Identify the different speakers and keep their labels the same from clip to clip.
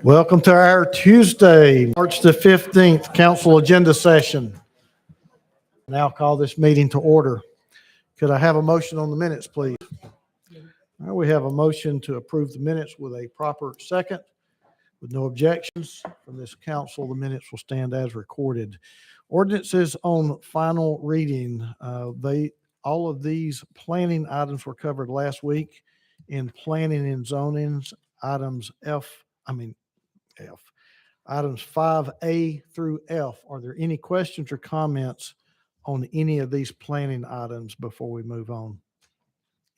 Speaker 1: Welcome to our Tuesday, March the 15th council agenda session. Now call this meeting to order. Could I have a motion on the minutes, please? All right, we have a motion to approve the minutes with a proper second. With no objections from this council, the minutes will stand as recorded. Ordinances on final reading. All of these planning items were covered last week in planning and zonings, items items 5A through F. Are there any questions or comments on any of these planning items before we move on?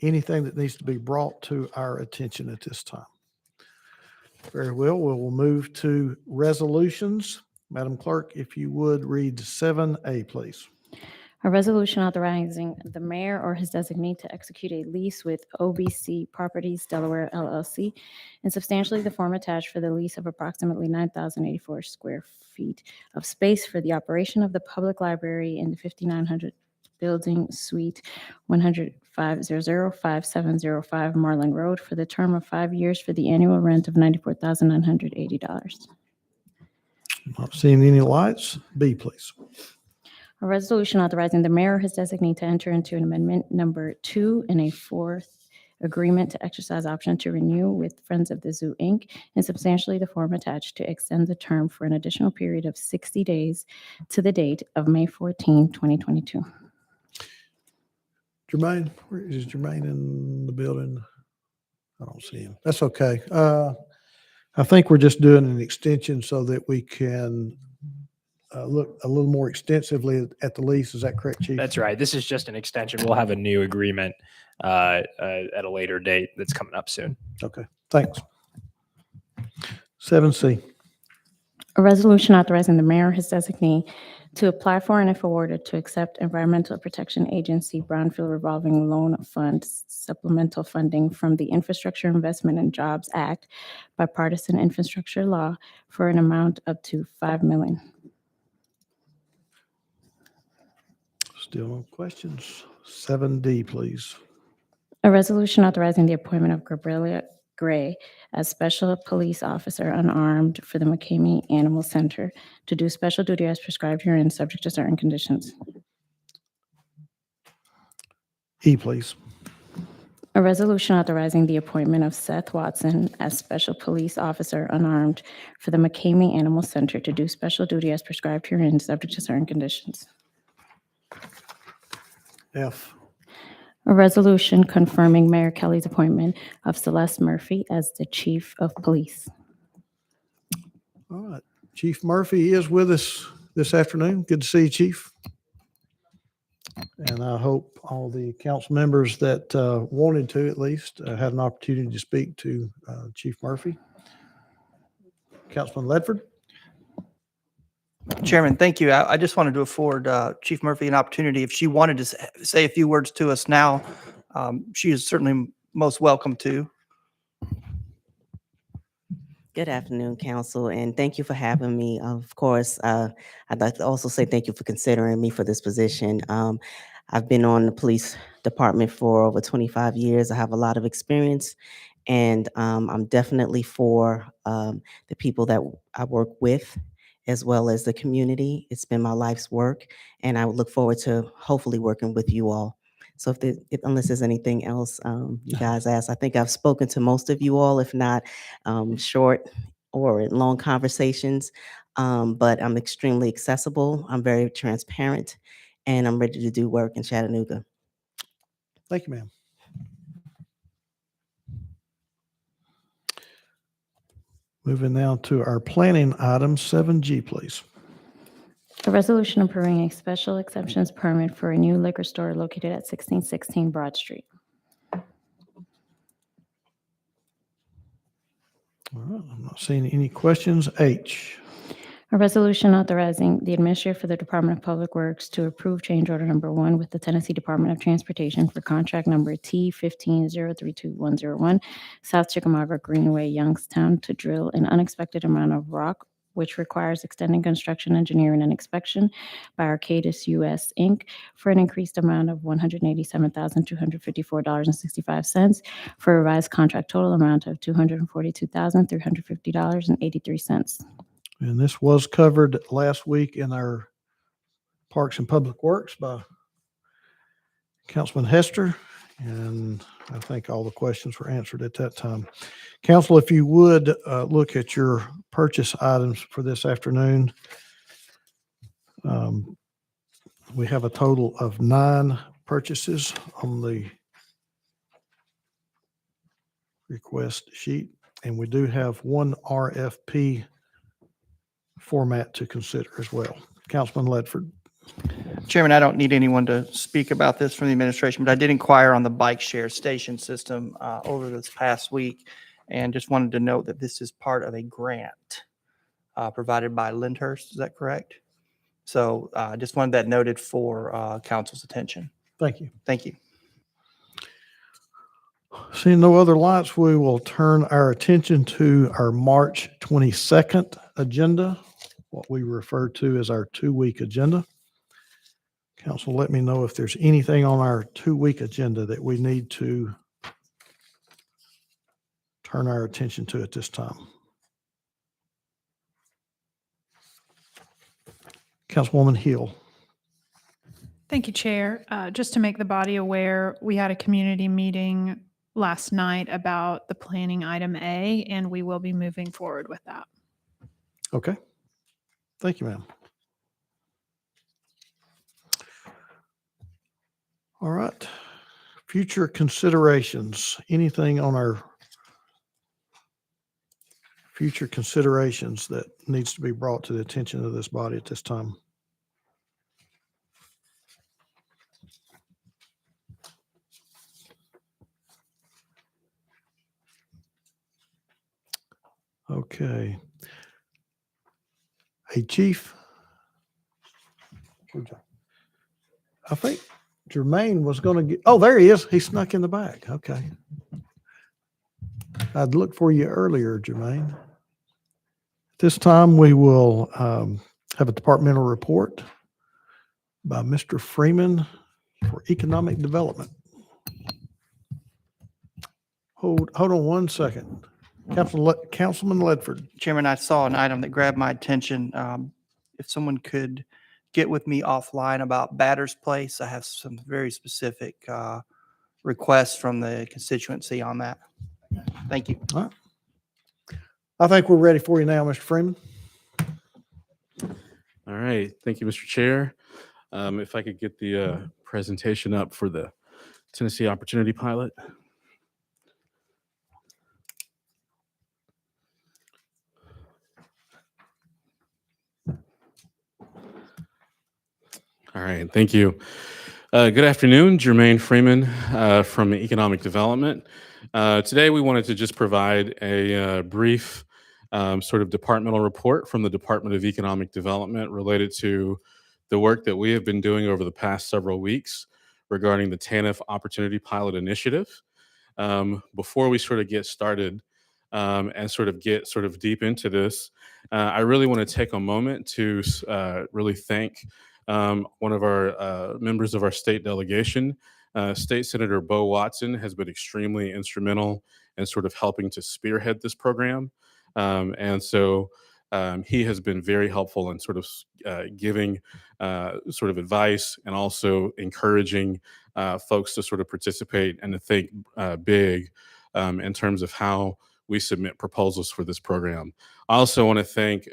Speaker 1: Anything that needs to be brought to our attention at this time? Very well, we will move to resolutions. Madam Clerk, if you would read 7A, please.
Speaker 2: A resolution authorizing the mayor or his designee to execute a lease with OBC Properties Delaware LLC in substantially the form attached for the lease of approximately 9,084 square feet of space for the operation of the public library in the 5900 Building Suite 100-500-5705 Marlin Road for the term of 5 years for the annual rent of $94,980.
Speaker 1: Not seeing any lights. B, please.
Speaker 2: A resolution authorizing the mayor or his designee to enter into an amendment number 2 and a 4th agreement to exercise option to renew with Friends of the Zoo, Inc. in substantially the form attached to extend the term for an additional period of 60 days to the date of May 14, 2022.
Speaker 1: Jermaine, where is Jermaine in the building? I don't see him. That's okay. I think we're just doing an extension so that we can look a little more extensively at the lease. Is that correct, Chief?
Speaker 3: That's right. This is just an extension. We'll have a new agreement at a later date that's coming up soon.
Speaker 1: Okay, thanks. 7C.
Speaker 2: A resolution authorizing the mayor or his designee to apply for and if awarded to accept Environmental Protection Agency Brownfield Revolving Loan Fund supplemental funding from the Infrastructure Investment and Jobs Act bipartisan infrastructure law for an amount up to $5 million.
Speaker 1: Still no questions. 7D, please.
Speaker 2: A resolution authorizing the appointment of Gabriella Gray as Special Police Officer Unarmed for the McCamey Animal Center to do special duty as prescribed herein, subject to certain conditions.
Speaker 1: E, please.
Speaker 2: A resolution authorizing the appointment of Seth Watson as Special Police Officer Unarmed for the McCamey Animal Center to do special duty as prescribed herein, subject to certain conditions.
Speaker 1: F.
Speaker 2: A resolution confirming Mayor Kelly's appointment of Celeste Murphy as the Chief of Police.
Speaker 1: All right. Chief Murphy is with us this afternoon. Good to see you, Chief. And I hope all the council members that wanted to at least had an opportunity to speak to Chief Murphy. Councilman Ledford.
Speaker 4: Chairman, thank you. I just wanted to afford Chief Murphy an opportunity. If she wanted to say a few words to us now, she is certainly most welcome to.
Speaker 5: Good afternoon, Council, and thank you for having me. Of course, I'd like to also say thank you for considering me for this position. I've been on the police department for over 25 years. I have a lot of experience, and I'm definitely for the people that I work with, as well as the community. It's been my life's work, and I would look forward to hopefully working with you all. So unless there's anything else you guys ask, I think I've spoken to most of you all, if not short or in long conversations, but I'm extremely accessible. I'm very transparent, and I'm ready to do work in Chattanooga.
Speaker 1: Thank you, ma'am. Moving now to our planning item 7G, please.
Speaker 2: A resolution approving a special exceptions permit for a new liquor store located at 1616 Broad Street.
Speaker 1: All right, I'm not seeing any questions. H.
Speaker 2: A resolution authorizing the administrator for the Department of Public Works to approve change order number 1 with the Tennessee Department of Transportation for contract number T15032-101, South Chickamauga Greenway, Youngstown, to drill an unexpected amount of rock which requires extending construction, engineering, and inspection by Arcadis US Inc. for an increased amount of $187,254.65 for a revised contract total amount of $242,350.83.
Speaker 1: And this was covered last week in our Parks and Public Works by Councilman Hester, and I think all the questions were answered at that time. Council, if you would look at your purchase items for this afternoon. We have a total of 9 purchases on the request sheet, and we do have 1 RFP format to consider as well. Councilman Ledford.
Speaker 4: Chairman, I don't need anyone to speak about this from the administration, but I did inquire on the bike share station system over this past week, and just wanted to note that this is part of a grant provided by Lyndhurst. Is that correct? So I just wanted that noted for council's attention.
Speaker 1: Thank you.
Speaker 4: Thank you.
Speaker 1: Seeing no other lights, we will turn our attention to our March 22nd agenda, what we refer to as our 2-week agenda. Council, let me know if there's anything on our 2-week agenda that we need to turn our attention to at this time. Councilwoman Hill.
Speaker 6: Thank you, Chair. Just to make the body aware, we had a community meeting last night about the planning item A, and we will be moving forward with that.
Speaker 1: Okay. Thank you, ma'am. All right. Future considerations. Anything on our future considerations that needs to be brought to the attention of this body at this time? Okay. Hey, Chief. I think Jermaine was going to get, oh, there he is. He snuck in the back. Okay. I'd looked for you earlier, Jermaine. This time we will have a departmental report by Mr. Freeman for economic development. Hold on one second. Councilman Ledford.
Speaker 4: Chairman, I saw an item that grabbed my attention. If someone could get with me offline about Batter's Place, I have some very specific requests from the constituency on that. Thank you.
Speaker 1: All right. I think we're ready for you now, Mr. Freeman.
Speaker 7: All right. Thank you, Mr. Chair. If I could get the presentation up for the Tennessee Opportunity Pilot. All right. Thank you. Good afternoon. Jermaine Freeman from Economic Development. Today, we wanted to just provide a brief sort of departmental report from the Department of Economic Development related to the work that we have been doing over the past several weeks regarding the TANF Opportunity Pilot Initiative. Before we sort of get started and sort of get sort of deep into this, I really want to take a moment to really thank one of our members of our state delegation. State Senator Bo Watson has been extremely instrumental in sort of helping to spearhead this program. And so he has been very helpful in sort of giving sort of advice and also encouraging folks to sort of participate and to think big in terms of how we submit proposals for this program. I also want to thank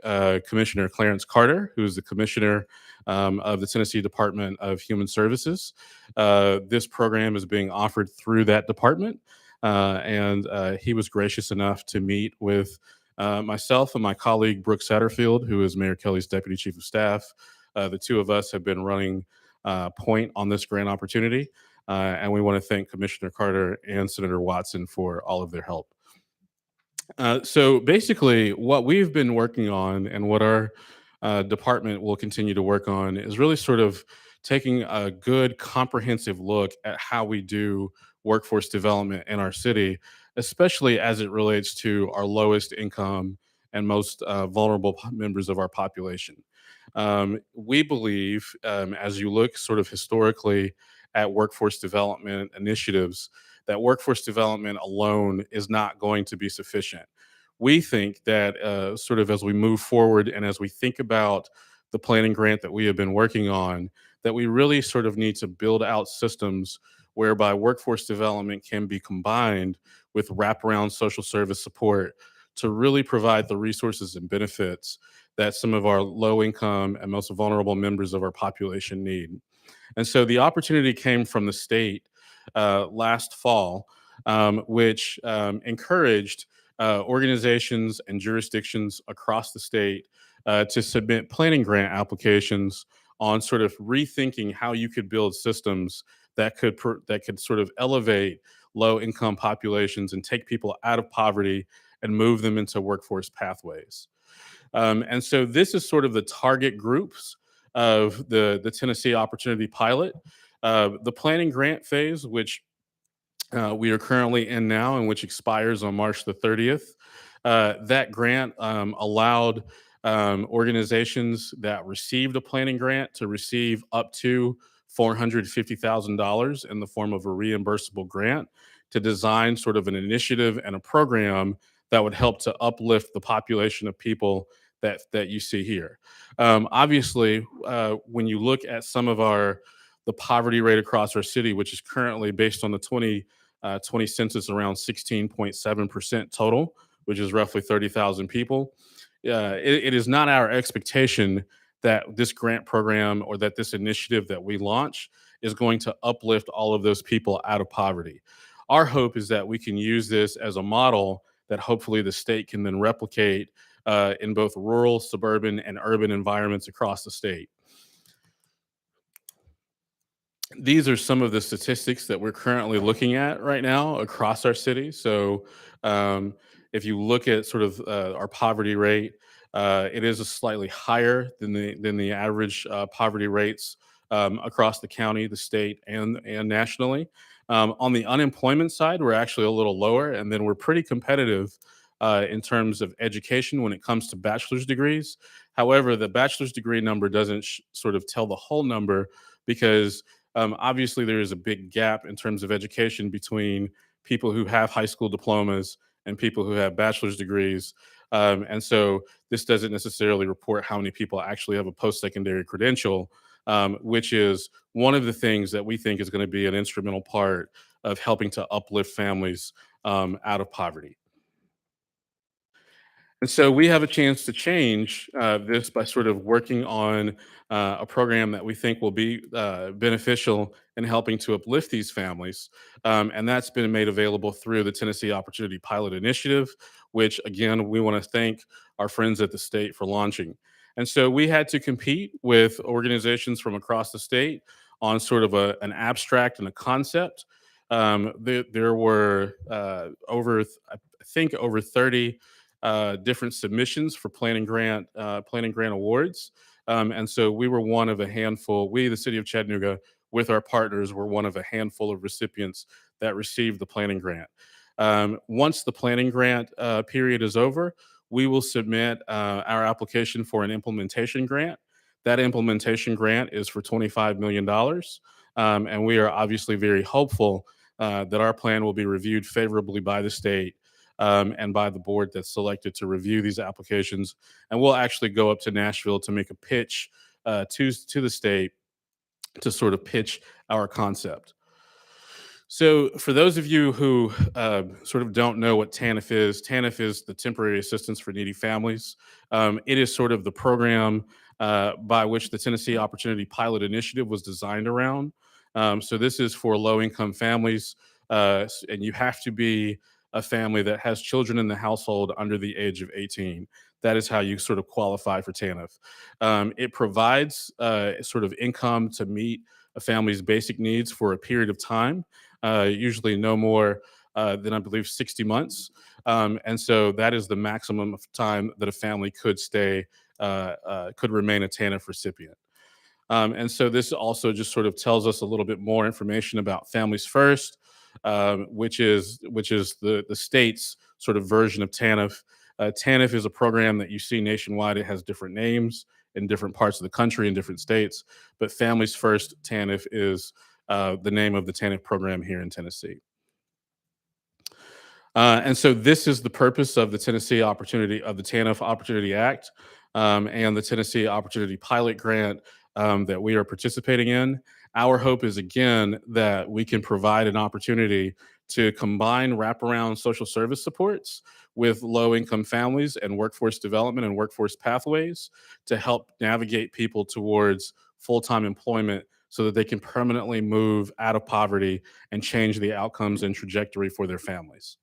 Speaker 7: Commissioner Clarence Carter, who is the commissioner of the Tennessee Department of Human Services. This program is being offered through that department, and he was gracious enough to meet with myself and my colleague Brooke Satterfield, who is Mayor Kelly's Deputy Chief of Staff. The two of us have been running point on this grant opportunity, and we want to thank Commissioner Carter and Senator Watson for all of their help. So basically, what we've been working on and what our department will continue to work on is really sort of taking a good comprehensive look at how we do workforce development in our city, especially as it relates to our lowest income and most vulnerable members of our population. We believe, as you look sort of historically at workforce development initiatives, that workforce development alone is not going to be sufficient. We think that sort of as we move forward and as we think about the planning grant that we have been working on, that we really sort of need to build out systems whereby workforce development can be combined with wraparound social service support to really provide the resources and benefits that some of our low income and most vulnerable members of our population need. And so the opportunity came from the state last fall, which encouraged organizations and jurisdictions across the state to submit planning grant applications on sort of rethinking how you could build systems that could sort of elevate low income populations and take people out of poverty and move them into workforce pathways. And so this is sort of the target groups of the Tennessee Opportunity Pilot. The planning grant phase, which we are currently in now and which expires on March the 30th. That grant allowed organizations that received a planning grant to receive up to $450,000 in the form of a reimbursable grant to design sort of an initiative and a program that would help to uplift the population of people that you see here. Obviously, when you look at some of the poverty rate across our city, which is currently based on the 2020 census around 16.7% total, which is roughly 30,000 people. It is not our expectation that this grant program or that this initiative that we launch is going to uplift all of those people out of poverty. Our hope is that we can use this as a model that hopefully the state can then replicate in both rural, suburban, and urban environments across the state. These are some of the statistics that we're currently looking at right now across our city. So if you look at sort of our poverty rate, it is a slightly higher than the average poverty rates across the county, the state, and nationally. On the unemployment side, we're actually a little lower, and then we're pretty competitive in terms of education when it comes to bachelor's degrees. However, the bachelor's degree number doesn't sort of tell the whole number because obviously there is a big gap in terms of education between people who have high school diplomas and people who have bachelor's degrees. And so this doesn't necessarily report how many people actually have a post-secondary credential, which is one of the things that we think is going to be an instrumental part of helping to uplift families out of poverty. And so we have a chance to change this by sort of working on a program that we think will be beneficial in helping to uplift these families. And that's been made available through the Tennessee Opportunity Pilot Initiative, which again, we want to thank our friends at the state for launching. And so we had to compete with organizations from across the state on sort of an abstract and a concept. There were over 30 different submissions for planning grant awards. And so we were one of a handful, we, the city of Chattanooga, with our partners, were one of a handful of recipients that received the planning grant. Once the planning grant period is over, we will submit our application for an implementation grant. That implementation grant is for $25 million. And we are obviously very hopeful that our plan will be reviewed favorably by the state and by the board that's selected to review these applications. And we'll actually go up to Nashville to make a pitch to the state to sort of pitch our concept. So for those of you who sort of don't know what TANF is the Temporary Assistance for Needy Families. It is sort of the program by which the Tennessee Opportunity Pilot Initiative was designed around. So this is for low-income families, and you have to be a family that has children in the household under the age of 18. That is how you sort of qualify for TANF. It provides sort of income to meet a family's basic needs for a period of time, usually no more than, I believe, 60 months. And so that is the maximum of time that a family could remain a TANF recipient. And so this also just sort of tells us a little bit more information about Families First, which is the state's sort of version of TANF. TANF is a program that you see nationwide. It has different names in different parts of the country and different states, but Families First TANF is the name of the TANF program here in Tennessee. And so this is the purpose of the Tennessee Opportunity of the TANF Opportunity Act and the Tennessee Opportunity Pilot Grant that we are participating in. Our hope is, again, that we can provide an opportunity to combine wraparound social service supports with low-income families and workforce development and workforce pathways to help navigate people towards full-time employment so that they can permanently move out of poverty and change the outcomes and trajectory for their families.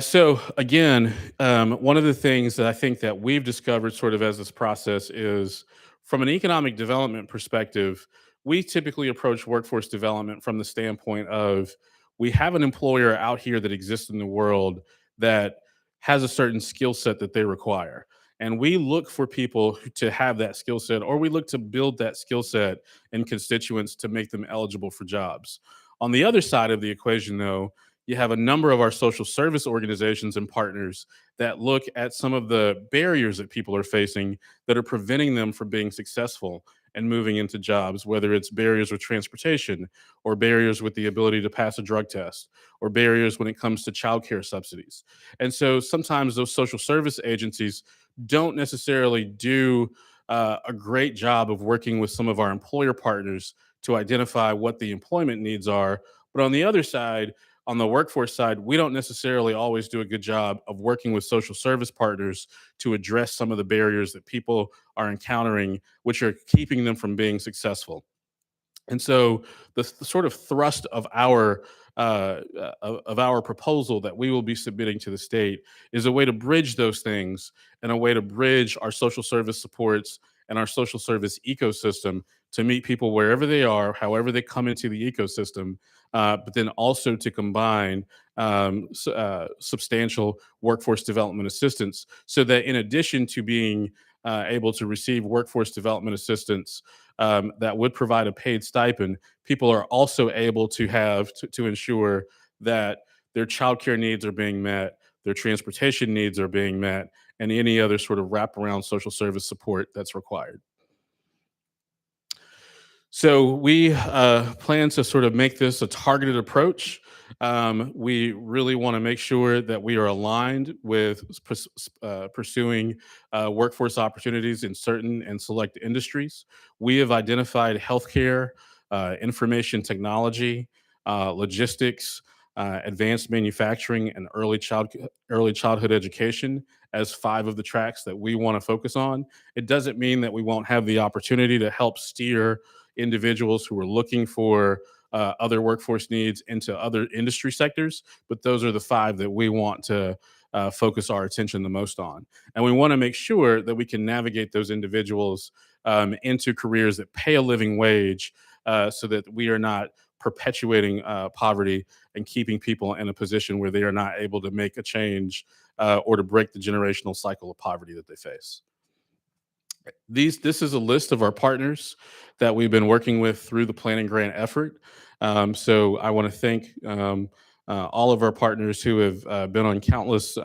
Speaker 7: So again, one of the things that I think that we've discovered sort of as this process is from an economic development perspective, we typically approach workforce development from the standpoint of we have an employer out here that exists in the world that has a certain skill set that they require. And we look for people to have that skill set, or we look to build that skill set in constituents to make them eligible for jobs. On the other side of the equation, though, you have a number of our social service organizations and partners that look at some of the barriers that people are facing that are preventing them from being successful and moving into jobs, whether it's barriers with transportation or barriers with the ability to pass a drug test or barriers when it comes to childcare subsidies. And so sometimes those social service agencies don't necessarily do a great job of working with some of our employer partners to identify what the employment needs are. But on the other side, on the workforce side, we don't necessarily always do a good job of working with social service partners to address some of the barriers that people are encountering, which are keeping them from being successful. And so the sort of thrust of our proposal that we will be submitting to the state is a way to bridge those things and a way to bridge our social service supports and our social service ecosystem to meet people wherever they are, however they come into the ecosystem, but then also to combine substantial workforce development assistance so that in addition to being able to receive workforce development assistance that would provide a paid stipend, people are also able to have to ensure that their childcare needs are being met, their transportation needs are being met, and any other sort of wraparound social service support that's required. So we plan to sort of make this a targeted approach. We really want to make sure that we are aligned with pursuing workforce opportunities in certain and select industries. We have identified healthcare, information technology, logistics, advanced manufacturing, and early childhood education as 5 of the tracks that we want to focus on. It doesn't mean that we won't have the opportunity to help steer individuals who are looking for other workforce needs into other industry sectors, but those are the 5 that we want to focus our attention the most on. And we want to make sure that we can navigate those individuals into careers that pay a living wage so that we are not perpetuating poverty and keeping people in a position where they are not able to make a change or to break the generational cycle of poverty that they face. This is a list of our partners that we've been working with through the planning grant effort. So I want to thank all of our partners who have been on countless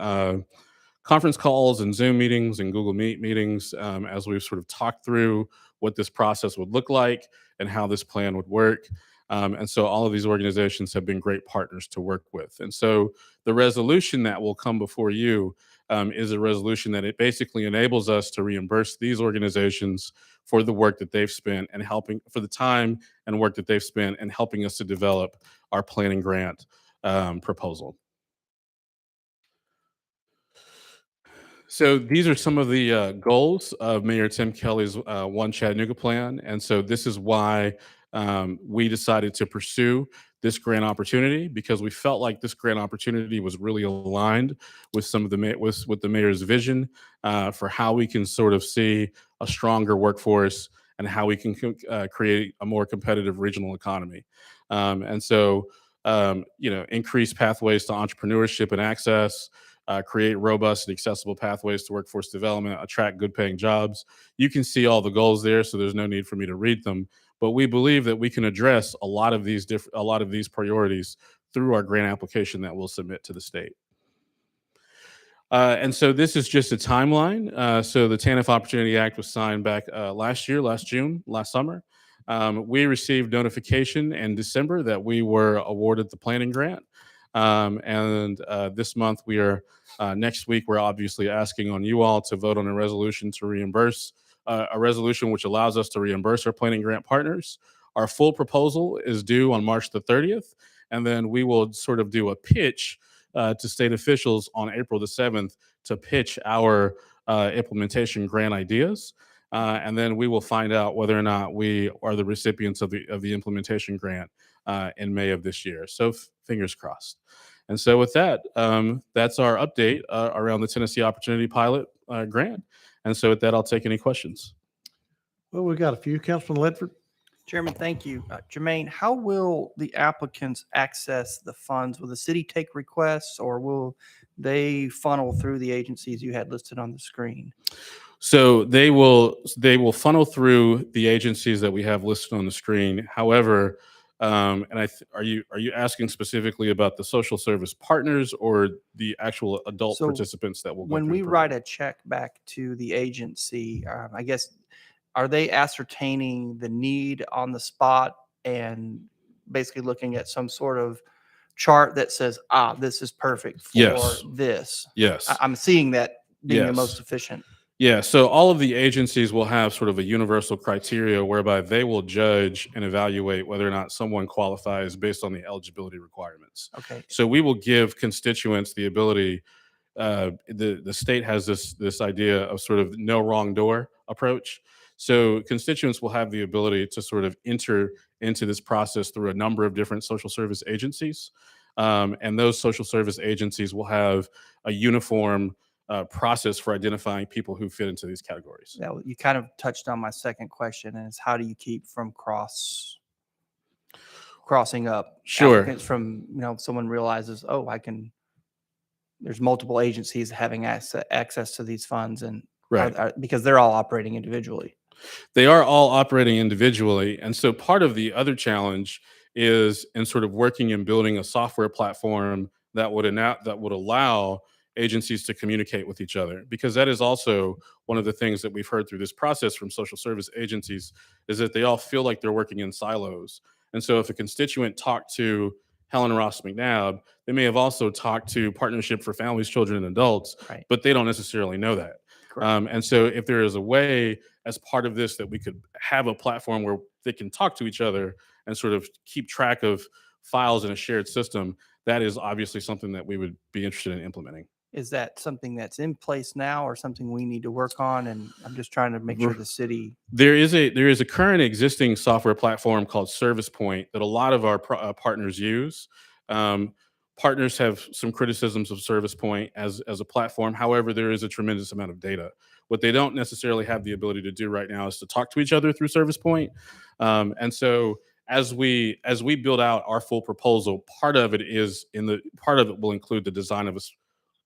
Speaker 7: conference calls and Zoom meetings and Google Meet meetings as we've sort of talked through what this process would look like and how this plan would work. And so all of these organizations have been great partners to work with. And so the resolution that will come before you is a resolution that it basically enables us to reimburse these organizations for the work that they've spent and for the time and work that they've spent and helping us to develop our planning grant proposal. So these are some of the goals of Mayor Tim Kelly's One Chattanooga plan. And so this is why we decided to pursue this grant opportunity, because we felt like this grant opportunity was really aligned with some of with the mayor's vision for how we can sort of see a stronger workforce and how we can create a more competitive regional economy. And so, increase pathways to entrepreneurship and access, create robust and accessible pathways to workforce development, attract good paying jobs. You can see all the goals there, so there's no need for me to read them. But we believe that we can address a lot of these priorities through our grant application that we'll submit to the state. And so this is just a timeline. So the TANF Opportunity Act was signed back last June, last summer. We received notification in December that we were awarded the planning grant. And this month next week, we're obviously asking on you all to vote on a resolution to reimburse, a resolution which allows us to reimburse our planning grant partners. Our full proposal is due on March the 30th, and then we will sort of do a pitch to state officials on April the 7th to pitch our implementation grant ideas. And then we will find out whether or not we are the recipients of the implementation grant in May of this year. So fingers crossed. And so with that, that's our update around the Tennessee Opportunity Pilot grant. And so with that, I'll take any questions.
Speaker 1: Well, we've got a few. Councilman Ledford?
Speaker 4: Chairman, thank you. Jermaine, how will the applicants access the funds? Will the city take requests, or will they funnel through the agencies you had listed on the screen?
Speaker 7: So they will funnel through the agencies that we have listed on the screen. However, and are you asking specifically about the social service partners or the actual adult
Speaker 4: So
Speaker 7: participants that will go
Speaker 4: when
Speaker 7: through
Speaker 4: we
Speaker 7: the program?
Speaker 4: write a check back to the agency, I guess, are they ascertaining the need on the spot and basically looking at some sort of chart that says, this is perfect for
Speaker 7: Yes.
Speaker 4: this?
Speaker 7: Yes.
Speaker 4: I'm seeing that being the
Speaker 7: Yes.
Speaker 4: most efficient.
Speaker 7: Yeah, so all of the agencies will have sort of a universal criteria whereby they will judge and evaluate whether or not someone qualifies based on the eligibility requirements.
Speaker 4: Okay.
Speaker 7: So we will give constituents the ability. The state has this idea of sort of no wrong door approach. So constituents will have the ability to sort of enter into this process through a number of different social service agencies, and those social service agencies will have a uniform process for identifying people who fit into these categories.
Speaker 4: Yeah, you kind of touched on my second question, and it's how do you keep from crossing up
Speaker 7: Sure.
Speaker 4: applicants from, someone realizes, there's multiple agencies having access to these funds, and
Speaker 7: Right.
Speaker 4: because they're all operating individually.
Speaker 7: They are all operating individually. And so part of the other challenge is in sort of working and building a software platform that would allow agencies to communicate with each other, because that is also one of the things that we've heard through this process from social service agencies is that they all feel like they're working in silos. And so if a constituent talked to Helen Ross McNabb, they may have also talked to Partnership for Families, Children, and Adults,
Speaker 4: Right.
Speaker 7: but they don't necessarily know that.
Speaker 4: Correct.
Speaker 7: And so if there is a way as part of this that we could have a platform where they can talk to each other and sort of keep track of files in a shared system, that is obviously something that we would be interested in implementing.
Speaker 4: Is that something that's in place now or something we need to work on? And I'm just trying to make sure the city.
Speaker 7: There is a current existing software platform called Service Point that a lot of our partners use. Partners have some criticisms of Service Point as a platform. However, there is a tremendous amount of data. What they don't necessarily have the ability to do right now is to talk to each other through Service Point. And so as we build out our full proposal, part of it will include the design of a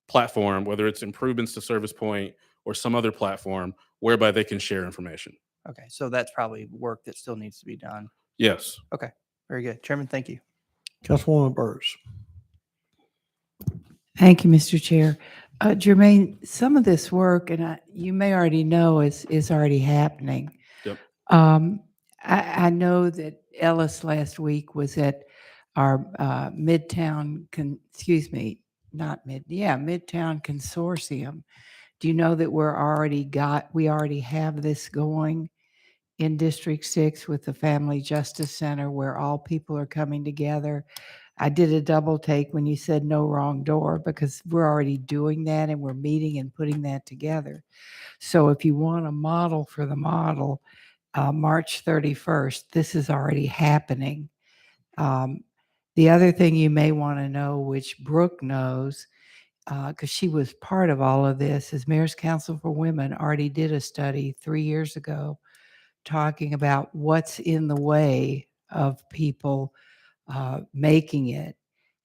Speaker 7: platform, whether it's improvements to Service Point or some other platform whereby they can share information.
Speaker 4: Okay. So that's probably work that still needs to be done.
Speaker 7: Yes.
Speaker 4: Okay. Very good. Chairman, thank you.
Speaker 1: Councilwoman Burrs?
Speaker 8: Thank you, Mr. Chair. Jermaine, some of this work, and you may already know, is already happening.
Speaker 7: Yep.
Speaker 8: I know that Ellis last week was at our Midtown Consortium. Do you know that we already have this going in District 6 with the Family Justice Center, where all people are coming together? I did a double take when you said no wrong door, because we're already doing that and we're meeting and putting that together. So if you want a model for the model, March 31st, this is already happening. The other thing you may want to know, which Brooke knows, because she was part of all of this, is Mayor's Council for Women already did a study 3 years ago talking about what's in the way of people making it.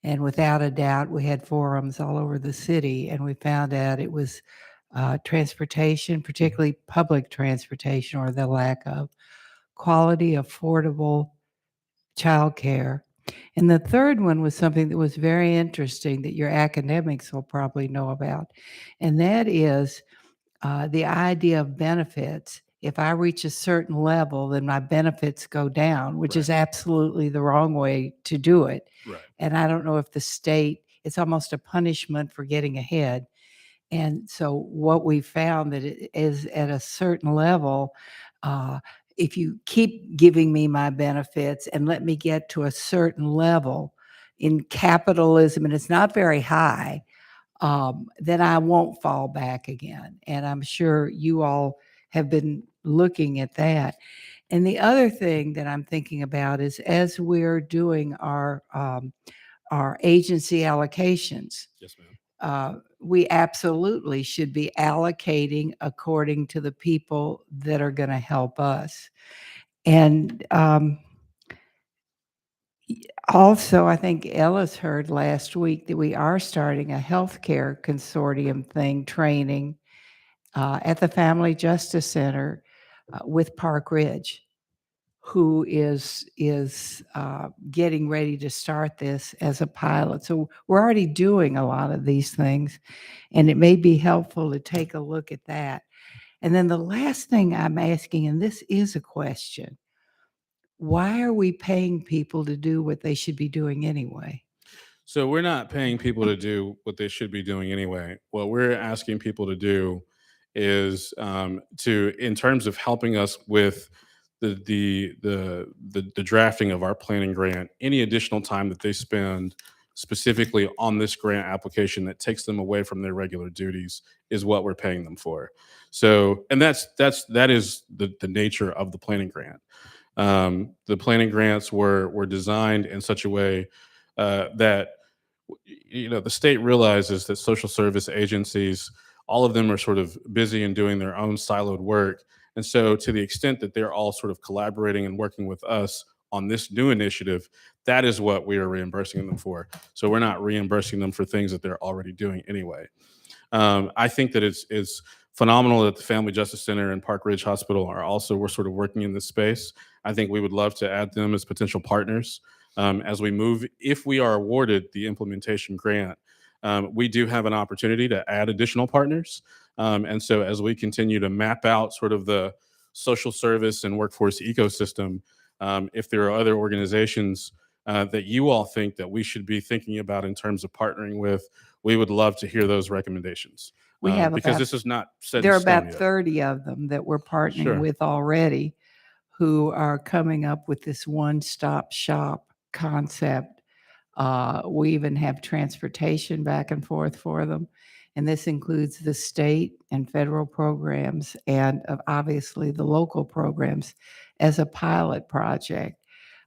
Speaker 8: And without a doubt, we had forums all over the city, and we found out it was transportation, particularly public transportation or the lack of quality, affordable childcare, And the third one was something that was very interesting that your academics will probably know about. And that is the idea of benefits. If I reach a certain level, then my benefits go down, which is absolutely the wrong way to do it.
Speaker 7: Right.
Speaker 8: And I don't know if the state, it's almost a punishment for getting ahead. And so what we found that it is at a certain level, if you keep giving me my benefits and let me get to a certain level in capitalism, and it's not very high, then I won't fall back again. And I'm sure you all have been looking at that. And the other thing that I'm thinking about is as we're doing our agency allocations,
Speaker 7: Yes, ma'am.
Speaker 8: we absolutely should be allocating according to the people that are going to help us. And also, I think Ellis heard last week that we are starting a healthcare consortium thing training at the Family Justice Center with Park Ridge, who is getting ready to start this as a pilot. So we're already doing a lot of these things, and it may be helpful to take a look at that. And then the last thing I'm asking, and this is a question, why are we paying people to do what they should be doing anyway?
Speaker 7: So we're not paying people to do what they should be doing anyway. What we're asking people to do is in terms of helping us with the drafting of our planning grant, any additional time that they spend specifically on this grant application that takes them away from their regular duties is what we're paying them for. So, and that is the nature of the planning grant. The planning grants were designed in such a way that the state realizes that social service agencies, all of them are sort of busy and doing their own siloed work. And so to the extent that they're all sort of collaborating and working with us on this new initiative, that is what we are reimbursing them for. So we're not reimbursing them for things that they're already doing anyway. I think that it's phenomenal that the Family Justice Center and Park Ridge Hospital we're sort of working in this space. I think we would love to add them as potential partners as we move. If we are awarded the implementation grant, we do have an opportunity to add additional partners. And so as we continue to map out sort of the social service and workforce ecosystem, if there are other organizations that you all think that we should be thinking about in terms of partnering with, we would love to hear those recommendations.
Speaker 8: We have
Speaker 7: because
Speaker 8: about-
Speaker 7: this is not set
Speaker 8: There are
Speaker 7: in stone
Speaker 8: about
Speaker 7: yet.
Speaker 8: 30 of them that we're partnering
Speaker 7: Sure.
Speaker 8: with already who are coming up with this one-stop shop concept. We even have transportation back and forth for them. And this includes the state and federal programs and obviously the local programs as a pilot project.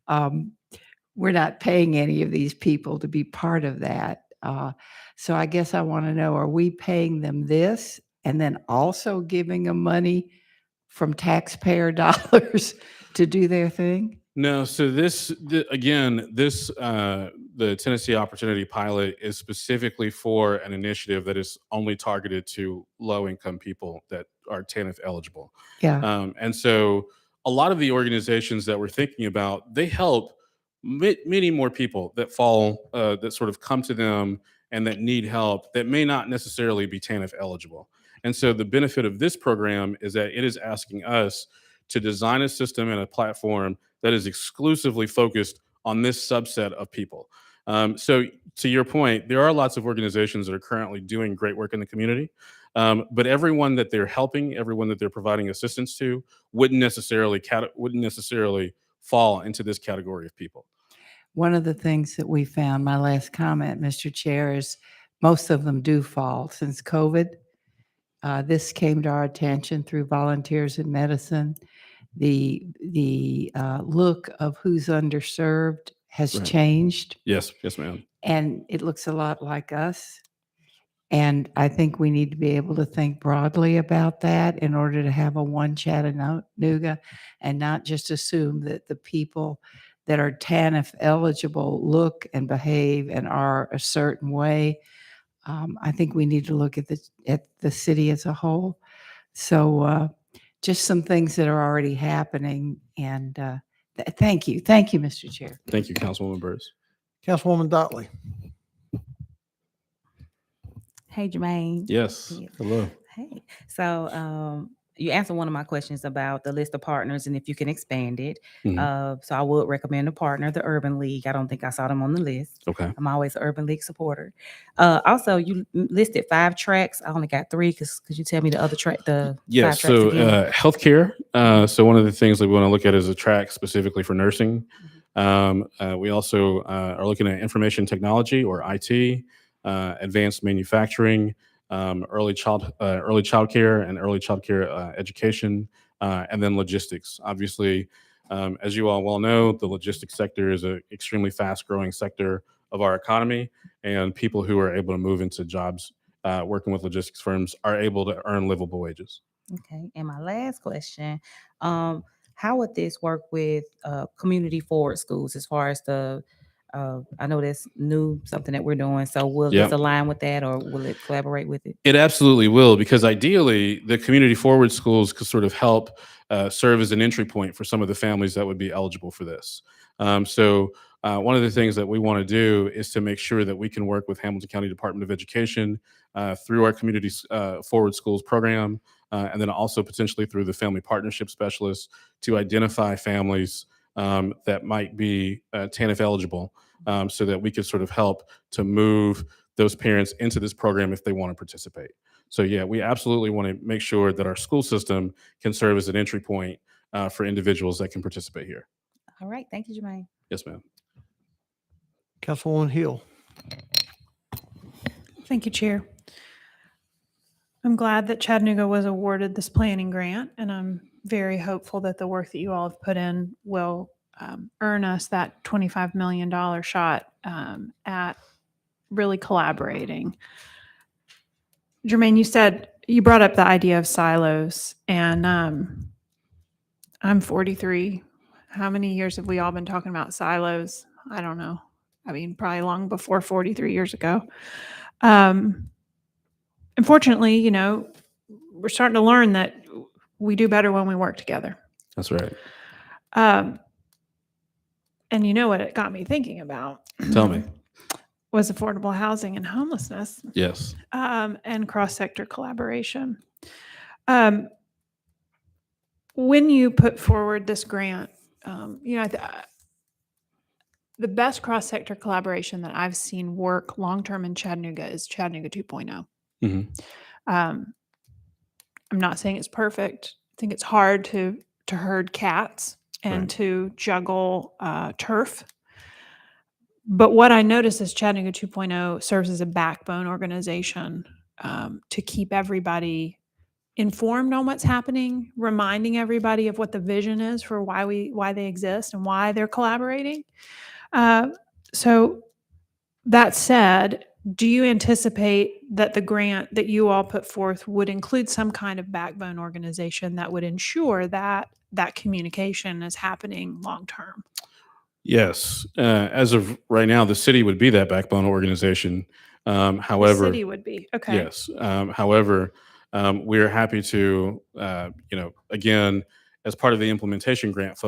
Speaker 8: We're not paying any of these people to be part of that. So I guess I want to know, are we paying them this and then also giving them money from taxpayer dollars to do their thing?
Speaker 7: No, so the Tennessee Opportunity Pilot is specifically for an initiative that is only targeted to low-income people that are TANF eligible.
Speaker 8: Yeah.
Speaker 7: And so a lot of the organizations that we're thinking about, they help many more people that that sort of come to them and that need help that may not necessarily be TANF eligible. And so the benefit of this program is that it is asking us to design a system and a platform that is exclusively focused on this subset of people. So to your point, there are lots of organizations that are currently doing great work in the community, but everyone that they're helping, everyone that they're providing assistance to, wouldn't necessarily fall into this category of people.
Speaker 8: One of the things that we found, my last comment, Mr. Chair, is most of them do fall since COVID. This came to our attention through Volunteers in Medicine. The look of who's underserved has
Speaker 7: Right.
Speaker 8: changed,
Speaker 7: Yes, ma'am.
Speaker 8: and it looks a lot like us. And I think we need to be able to think broadly about that in order to have a one Chattanooga and not just assume that the people that are TANF eligible look and behave and are a certain way. I think we need to look at the city as a whole. So just some things that are already happening. And Thank you. Thank you, Mr. Chair.
Speaker 7: Thank you, Councilwoman Burris.
Speaker 1: Councilwoman Dotley.
Speaker 9: Hey, Jermaine.
Speaker 7: Yes.
Speaker 9: Yeah.
Speaker 7: Hello.
Speaker 9: Hey. So you answered one of my questions about the list of partners and if you can expand it.
Speaker 7: Mhm.
Speaker 9: So I would recommend a partner, the Urban League. I don't think I saw them on the list.
Speaker 7: Okay.
Speaker 9: I'm always an Urban League supporter. Also, you listed 5 tracks. I only got 3 because could you tell me the other track, the 5 tracks
Speaker 7: So
Speaker 9: again?
Speaker 7: healthcare. So one of the things that we want to look at is a track specifically for nursing. We also are looking at information technology or IT, advanced manufacturing, early child care and early child care education, and then logistics. Obviously, as you all well know, the logistics sector is an extremely fast growing sector of our economy, and people who are able to move into jobs working with logistics firms are able to earn livable wages.
Speaker 9: Okay. And my last question, how would this work with community forward schools as far as I know that's new, something that we're doing. So will this
Speaker 7: Yep.
Speaker 9: align with that or will it collaborate with it?
Speaker 7: It absolutely will, because ideally, the community forward schools could sort of help serve as an entry point for some of the families that would be eligible for this. One of the things that we want to do is to make sure that we can work with Hamilton County Department of Education through our community forward schools program, and then also potentially through the family partnership specialists to identify families that might be TANF eligible, so that we could sort of help to move those parents into this program if they want to participate. So yeah, we absolutely want to make sure that our school system can serve as an entry point for individuals that can participate here.
Speaker 9: All right. Thank you, Jermaine.
Speaker 7: Yes, ma'am.
Speaker 1: Councilwoman Hill.
Speaker 6: Thank you, Chair. I'm glad that Chattanooga was awarded this planning grant, and I'm very hopeful that the work that you all have put in will earn us that $25 million shot at really collaborating. Jermaine, you brought up the idea of silos, and I'm 43. How many years have we all been talking about silos? I don't know. I mean, probably long before 43 years ago. Unfortunately, we're starting to learn that we do better when we work together.
Speaker 7: That's right.
Speaker 6: And you know what it got me thinking about?
Speaker 7: Tell me.
Speaker 6: Was affordable housing and homelessness,
Speaker 7: Yes.
Speaker 6: and cross-sector collaboration. When you put forward this grant, the best cross-sector collaboration that I've seen work long-term in Chattanooga is Chattanooga 2.0. I'm not saying it's perfect. I think it's hard to herd cats and
Speaker 7: Right.
Speaker 6: to juggle turf. But what I noticed is Chattanooga 2.0 serves as a backbone organization to keep everybody informed on what's happening, reminding everybody of what the vision is for why they exist and why they're collaborating. So that said, do you anticipate that the grant that you all put forth would include some kind of backbone organization that would ensure that that communication is happening long term?
Speaker 7: Yes. As of right now, the city would be that backbone organization. However,
Speaker 6: The city would be. Okay.
Speaker 7: yes. However, we're happy to, again, as part of the implementation grant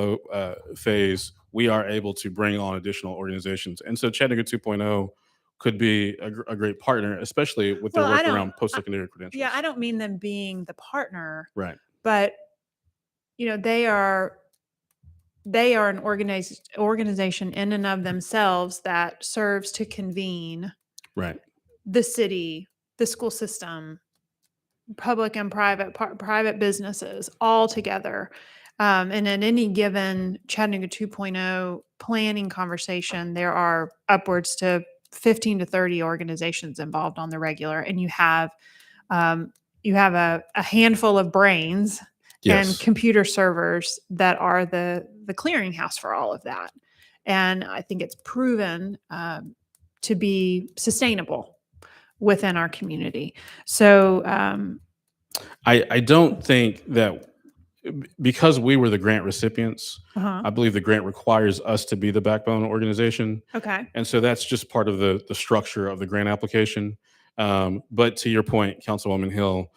Speaker 7: phase, we are able to bring on additional organizations. And so Chattanooga 2.0 could be a great partner, especially with their
Speaker 6: Well, I
Speaker 7: work
Speaker 6: don't-
Speaker 7: around post-secondary credentials.
Speaker 6: Yeah, I don't mean them being the partner,
Speaker 7: Right.
Speaker 6: but they are an organization in and of themselves that serves to convene
Speaker 7: Right.
Speaker 6: the city, the school system, public and private businesses all together. And at any given Chattanooga 2.0 planning conversation, there are upwards to 15 to 30 organizations involved on the regular, and you have a handful of brains and
Speaker 7: Yes.
Speaker 6: computer servers that are the clearinghouse for all of that. And I think it's proven to be sustainable within our community. So
Speaker 7: I don't think that because we were the grant recipients, I believe the grant requires us to be the backbone organization.
Speaker 6: okay.
Speaker 7: And so that's just part of the structure of the grant application. But to your point, Councilwoman Hill,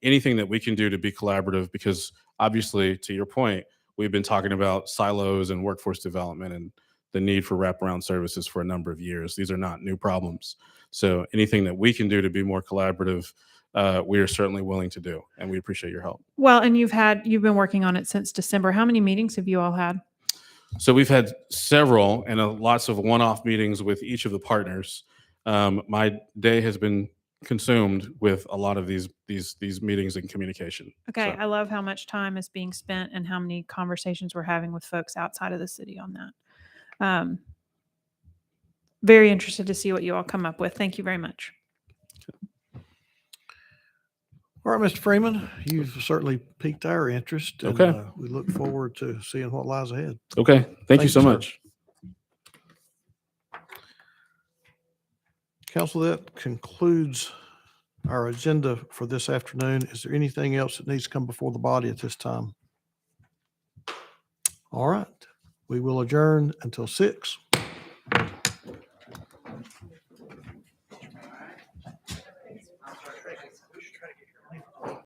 Speaker 7: anything that we can do to be collaborative, because obviously, to your point, we've been talking about silos and workforce development and the need for wraparound services for a number of years. These are not new problems. So anything that we can do to be more collaborative, we are certainly willing to do, and we appreciate your help.
Speaker 6: Well, and you've been working on it since December. How many meetings have you all had?
Speaker 7: So we've had several and lots of one-off meetings with each of the partners. My day has been consumed with a lot of these meetings and communication.
Speaker 6: Okay,
Speaker 7: So,
Speaker 6: I love how much time is being spent and how many conversations we're having with folks outside of the city on that. Very interested to see what you all come up with. Thank you very much.
Speaker 1: All right, Mr. Freeman, you've certainly piqued our interest. And,
Speaker 7: Okay.
Speaker 1: we look forward to seeing what lies ahead.
Speaker 7: okay, thank you so
Speaker 1: sir.
Speaker 7: much.
Speaker 1: Council, that concludes our agenda for this afternoon. Is there anything else that needs to come before the body at this time? All right, we will adjourn until 6.